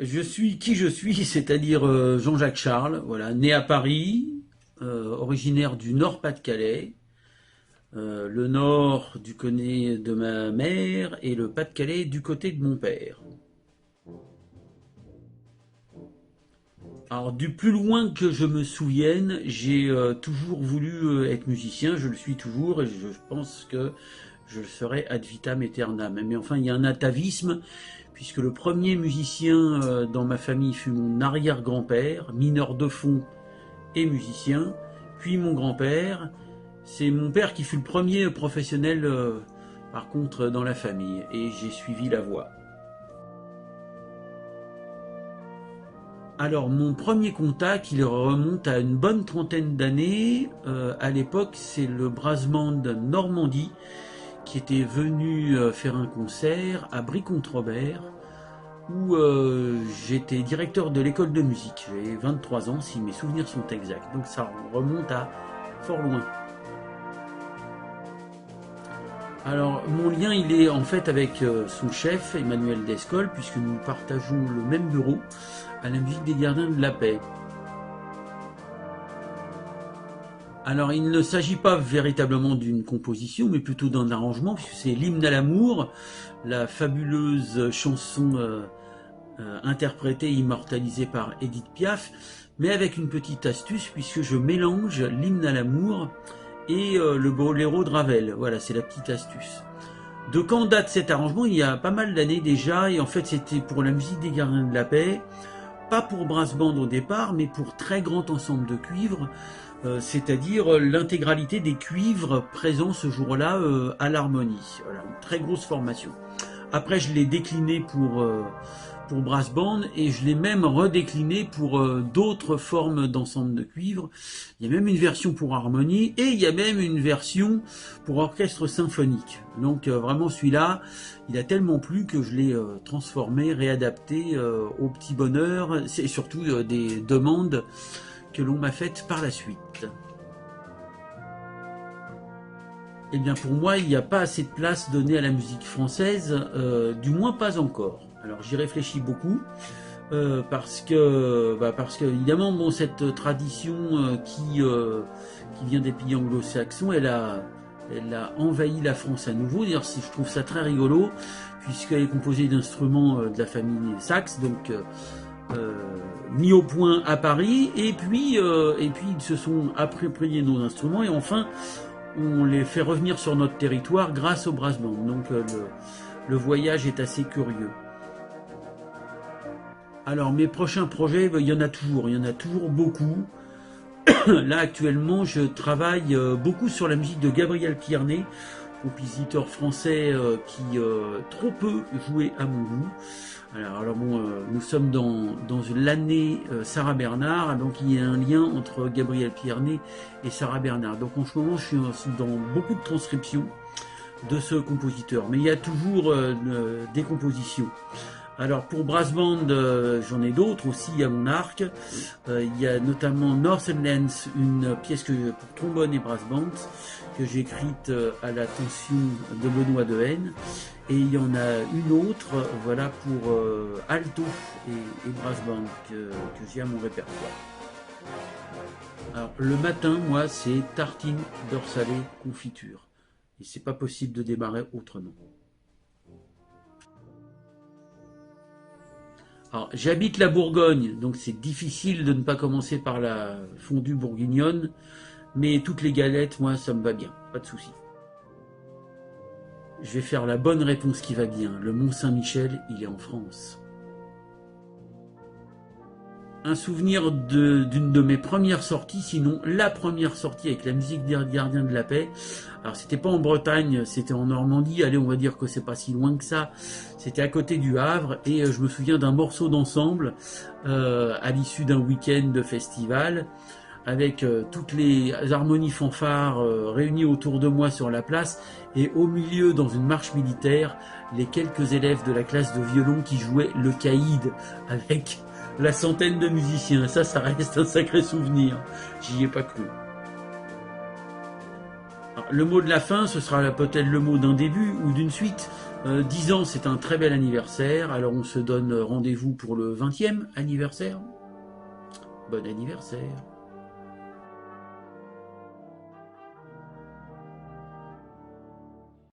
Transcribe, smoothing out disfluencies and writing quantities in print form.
Je suis qui je suis, c'est-à-dire Jean-Jacques Charles, voilà, né à Paris, originaire du Nord-Pas-de-Calais, le Nord du côté de ma mère et le Pas-de-Calais du côté de mon père. Alors du plus loin que je me souvienne, j'ai toujours voulu être musicien, je le suis toujours et je pense que je le serai ad vitam aeternam. Mais enfin, il y a un atavisme, puisque le premier musicien dans ma famille fut mon arrière-grand-père, mineur de fond et musicien, puis mon grand-père. C'est mon père qui fut le premier professionnel, par contre, dans la famille, et j'ai suivi la voie. Alors, mon premier contact, il remonte à une bonne trentaine d'années. À l'époque, c'est le Brass Band Normandie qui était venu faire un concert à Brie-Comte-Robert, où j'étais directeur de l'école de musique. J'avais 23 ans, si mes souvenirs sont exacts. Donc ça remonte à fort loin. Alors, mon lien, il est en fait avec son chef, Emmanuel Descoles, puisque nous partageons le même bureau à la musique des Gardiens de la Paix. Alors, il ne s'agit pas véritablement d'une composition, mais plutôt d'un arrangement, puisque c'est l'hymne à l'amour, la fabuleuse chanson interprétée et immortalisée par Edith Piaf, mais avec une petite astuce, puisque je mélange l'hymne à l'amour et le boléro de Ravel. Voilà, c'est la petite astuce. De quand date cet arrangement? Il y a pas mal d'années déjà, et en fait c'était pour la musique des Gardiens de la Paix, pas pour brass band au départ, mais pour très grand ensemble de cuivres, c'est-à-dire l'intégralité des cuivres présents ce jour-là à l'harmonie. Voilà, une très grosse formation. Après, je l'ai décliné pour brass band et je l'ai même redécliné pour d'autres formes d'ensemble de cuivre. Il y a même une version pour harmonie et il y a même une version pour orchestre symphonique. Donc vraiment celui-là, il a tellement plu que je l'ai transformé, réadapté au petit bonheur. C'est surtout des demandes que l'on m'a faites par la suite. Eh bien pour moi, il n'y a pas assez de place donnée à la musique française, du moins pas encore. Alors j'y réfléchis beaucoup, parce que évidemment, bon, cette tradition qui vient des pays anglo-saxons, elle a envahi la France à nouveau. D'ailleurs, je trouve ça très rigolo, puisqu'elle est composée d'instruments de la famille saxe, donc mis au point à Paris, et puis ils se sont appropriés nos instruments, et enfin on les fait revenir sur notre territoire grâce au brass band. Donc le voyage est assez curieux. Alors mes prochains projets, il y en a toujours beaucoup. Là actuellement, je travaille beaucoup sur la musique de Gabriel Pierné, compositeur français qui trop peu joué à mon goût. Alors bon, nous sommes dans l'année Sarah Bernard, donc il y a un lien entre Gabriel Pierné et Sarah Bernard. Donc en ce moment, je suis dans beaucoup de transcriptions de ce compositeur, mais il y a toujours des compositions. Alors pour brass band, j'en ai d'autres aussi à mon arc. Il y a notamment Northern Lands, une pièce pour trombone et brass band que j'ai écrite à l'attention de Benoît Dehaene. Et il y en a une autre, voilà, pour alto et brass band que j'ai à mon répertoire. Alors le matin, moi, c'est tartine, beurre salé, confiture. Et c'est pas possible de démarrer autrement. Alors, j'habite la Bourgogne, donc c'est difficile de ne pas commencer par la fondue bourguignonne, mais toutes les galettes, moi, ça me va bien, pas de souci. Je vais faire la bonne réponse qui va bien. Le Mont-Saint-Michel, il est en France. Un souvenir d'une de mes premières sorties, sinon la première sortie avec la musique des Gardiens de la Paix. Alors c'était pas en Bretagne, c'était en Normandie. Allez, on va dire que c'est pas si loin que ça. C'était à côté du Havre et je me souviens d'un morceau d'ensemble à l'issue d'un week-end de festival, avec toutes les harmonies fanfares réunies autour de moi sur la place, et au milieu, dans une marche militaire, les quelques élèves de la classe de violon qui jouaient le caïd avec la centaine de musiciens. Ça reste un sacré souvenir. J'y ai pas cru. Alors, le mot de la fin, ce sera peut-être le mot d'un début ou d'une suite. 10 ans, c'est un très bel anniversaire. Alors on se donne rendez-vous pour le 20e anniversaire. Bon anniversaire.